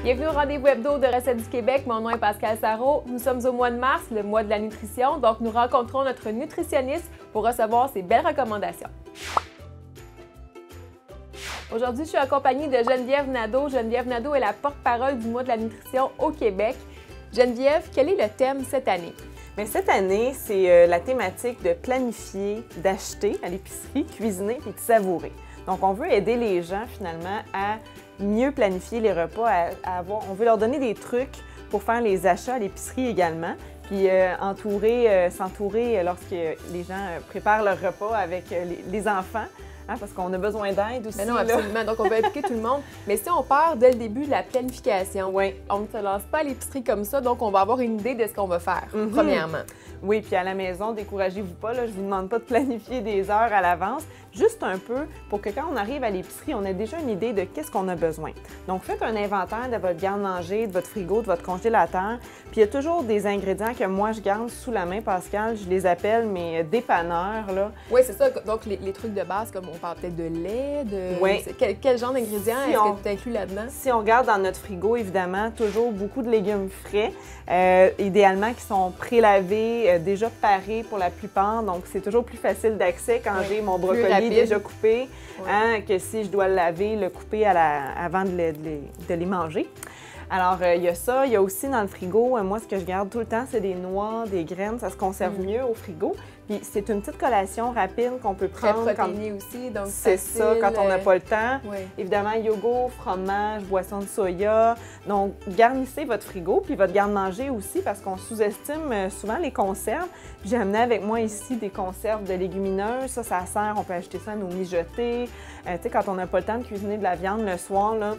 Bienvenue au rendez-vous hebdo de Recettes du Québec. Mon nom est Pascal Sarrault. Nous sommes au mois de mars, le mois de la nutrition. Donc, nous rencontrons notre nutritionniste pour recevoir ses belles recommandations. Aujourd'hui, je suis accompagnée de Geneviève Nadeau. Geneviève Nadeau est la porte-parole du mois de la nutrition au Québec. Geneviève, quel est le thème cette année? Bien, cette année, c'est la thématique de planifier, d'acheter à l'épicerie, cuisiner et de savourer. Donc, on veut aider les gens, finalement, à mieux planifier les repas, on veut leur donner des trucs pour faire les achats à l'épicerie également, puis s'entourer lorsque les gens préparent leur repas avec les enfants. Hein, parce qu'on a besoin d'aide aussi. Mais non, absolument. Donc, on veut impliquer tout le monde. Mais si on part dès le début de la planification, oui. On ne se lance pas à l'épicerie comme ça, donc on va avoir une idée de ce qu'on va faire, premièrement. Oui, puis à la maison, découragez-vous pas. Là, je ne vous demande pas de planifier des heures à l'avance, juste un peu pour que quand on arrive à l'épicerie, on ait déjà une idée de qu'est-ce qu'on a besoin. Donc, faites un inventaire de votre garde-manger, de votre frigo, de votre congélateur. Puis, il y a toujours des ingrédients que moi, je garde sous la main, Pascal. Je les appelle mes dépanneurs, là. Oui, c'est ça. Donc, les trucs de base, comme on parle peut-être de lait, de... Oui. Quel genre d'ingrédients est-ce que tu inclus là-dedans? Si on regarde dans notre frigo, évidemment, toujours beaucoup de légumes frais, idéalement qui sont prélavés, déjà parés pour la plupart. Donc, c'est toujours plus facile d'accès quand j'ai mon brocoli déjà coupé, hein, que si je dois le laver, le couper avant de les manger. Alors, il y a ça. Il y a aussi dans le frigo, moi, ce que je garde tout le temps, c'est des noix, des graines. Ça se conserve mieux au frigo. Puis, c'est une petite collation rapide qu'on peut prendre. Très protéinée aussi, donc c'est ça, quand on n'a pas le temps. Oui. Évidemment, yogourt, fromage, boisson de soya. Donc, garnissez votre frigo, puis votre garde-manger aussi, parce qu'on sous-estime souvent les conserves. Puis, j'ai amené avec moi ici des conserves de légumineuses. Ça sert, on peut acheter ça à nos mijotés. Tu sais, quand on n'a pas le temps de cuisiner de la viande le soir, là,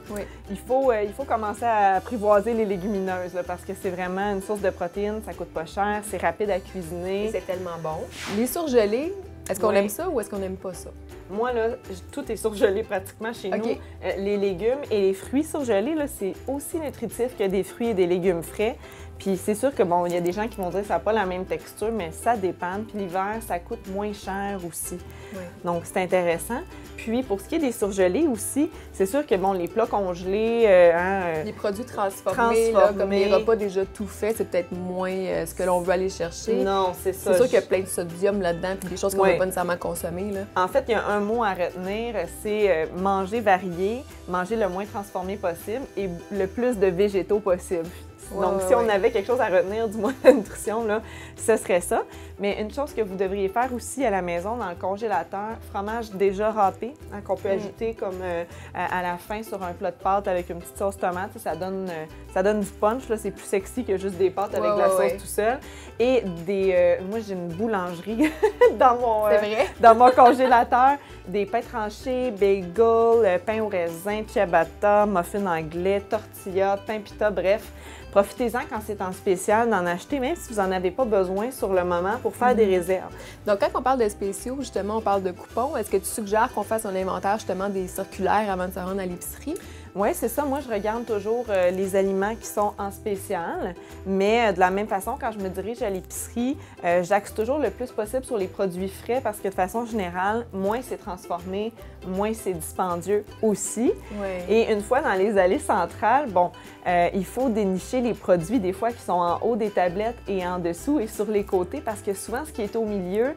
il faut commencer à apprivoiser les légumineuses, là, parce que c'est vraiment une source de protéines, ça coûte pas cher, c'est rapide à cuisiner. Et c'est tellement bon. Les surgelés, est-ce qu'on aime ça ou est-ce qu'on n'aime pas ça? Moi, là, tout est surgelé pratiquement chez nous. Les légumes et les fruits surgelés, là, c'est aussi nutritif que des fruits et des légumes frais. Puis c'est sûr que, bon, il y a des gens qui vont dire que ça n'a pas la même texture, mais ça dépend. Puis l'hiver, ça coûte moins cher aussi. Oui. Donc, c'est intéressant. Puis, pour ce qui est des surgelés aussi, c'est sûr que, bon, les plats congelés... les produits transformés, là, comme les repas déjà tout faits, c'est peut-être moins ce que l'on veut aller chercher. Non, c'est ça. C'est sûr qu'il y a plein de sodium là-dedans, puis des choses qu'on ne veut pas nécessairement consommer, là. En fait, il y a un mot à retenir, c'est manger varié, manger le moins transformé possible et le plus de végétaux possible. Donc, si on avait quelque chose à retenir du mois de la nutrition, là, ce serait ça. Mais une chose que vous devriez faire aussi à la maison, dans le congélateur, fromage déjà râpé, hein, qu'on peut ajouter comme à la fin sur un plat de pâtes avec une petite sauce tomate. Ça donne du punch. C'est plus sexy que juste des pâtes avec de la sauce tout seul. Et moi, j'ai une boulangerie dans mon congélateur. Des pains tranchés, bagels, pain au raisin, ciabatta, muffins anglais, tortilla, pain pita, bref. Profitez-en quand c'est en spécial d'en acheter, même si vous n'en avez pas besoin sur le moment pour faire des réserves. Donc, quand on parle de spéciaux, justement, on parle de coupons. Est-ce que tu suggères qu'on fasse un inventaire, justement, des circulaires avant de se rendre à l'épicerie? Oui, c'est ça. Moi, je regarde toujours les aliments qui sont en spécial, mais de la même façon, quand je me dirige à l'épicerie, j'axe toujours le plus possible sur les produits frais parce que de façon générale, moins c'est transformé, moins c'est dispendieux aussi. Oui. Et une fois dans les allées centrales, bon, il faut dénicher les produits des fois qui sont en haut des tablettes et en dessous et sur les côtés parce que souvent, ce qui est au milieu,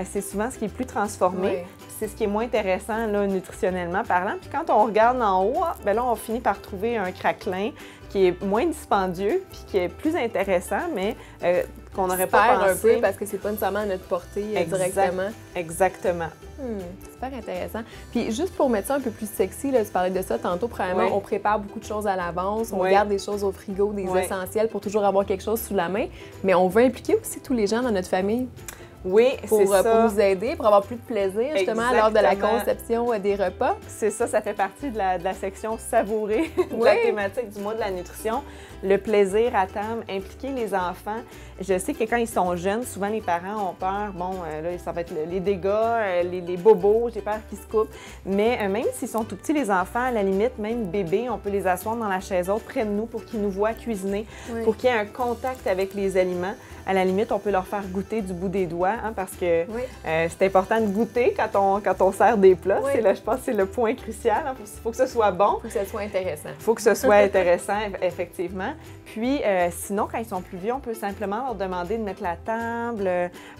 c'est souvent ce qui est plus transformé. Oui. C'est ce qui est moins intéressant là, nutritionnellement parlant. Puis quand on regarde en haut, bien là, on finit par trouver un craquelin qui est moins dispendieux puis qui est plus intéressant, mais qu'on n'aurait pas pensé. Un peu parce que c'est pas nécessairement à notre portée directement. Exactement. Super intéressant. Puis juste pour mettre ça un peu plus sexy, là, tu parlais de ça tantôt, premièrement, on prépare beaucoup de choses à l'avance, on garde des choses au frigo, des essentiels pour toujours avoir quelque chose sous la main, mais on veut impliquer aussi tous les gens dans notre famille. Oui, c'est ça. Pour nous aider, pour avoir plus de plaisir, justement, lors de la conception des repas. C'est ça, ça fait partie de la section savourer de la thématique du mois de la nutrition. Le plaisir à table, impliquer les enfants. Je sais que quand ils sont jeunes, souvent les parents ont peur, bon, là, ça va être les dégâts, les bobos, j'ai peur qu'ils se coupent. Mais même s'ils sont tout petits, les enfants, à la limite, même bébés, on peut les asseoir dans la chaise haute près de nous pour qu'ils nous voient cuisiner, pour qu'il y ait un contact avec les aliments. À la limite, on peut leur faire goûter du bout des doigts fois, hein, parce que c'est important de goûter quand on sert des plats. Oui. Je pense que c'est le point crucial. Il faut que ce soit bon. Il faut que ce soit intéressant. Il faut que ce soit intéressant, effectivement. Puis, sinon, quand ils sont plus vieux, on peut simplement leur demander de mettre la table,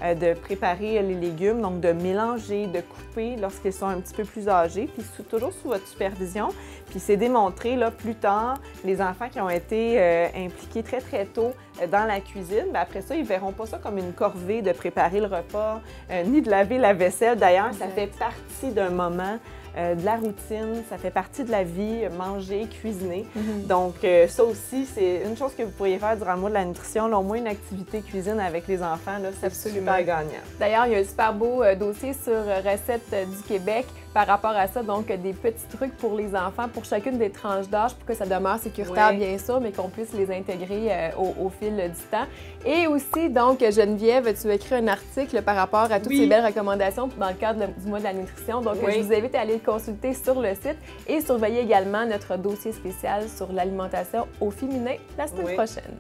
de préparer les légumes, donc de mélanger, de couper lorsqu'ils sont un petit peu plus âgés, puis toujours sous votre supervision. Puis c'est démontré, là, plus tard, les enfants qui ont été impliqués très, très tôt dans la cuisine, bien, après ça, ils ne verront pas ça comme une corvée de préparer le repas, ni de laver la vaisselle. D'ailleurs, ça fait partie d'un moment de la routine, ça fait partie de la vie, manger, cuisiner. Donc, ça aussi, c'est une chose que vous pourriez faire durant le mois de la nutrition, là, au moins une activité cuisine avec les enfants, c'est super gagnant. D'ailleurs, il y a un super beau dossier sur Recettes du Québec par rapport à ça, donc des petits trucs pour les enfants, pour chacune des tranches d'âge, pour que ça demeure sécuritaire, bien sûr, mais qu'on puisse les intégrer au fil du temps. Et aussi, donc, Geneviève, tu as écrit un article par rapport à toutes ces belles recommandations dans le cadre du mois de la nutrition. Donc, je vous invite à aller le consulter sur le site et surveiller également notre dossier spécial sur l'alimentation au féminin la semaine prochaine.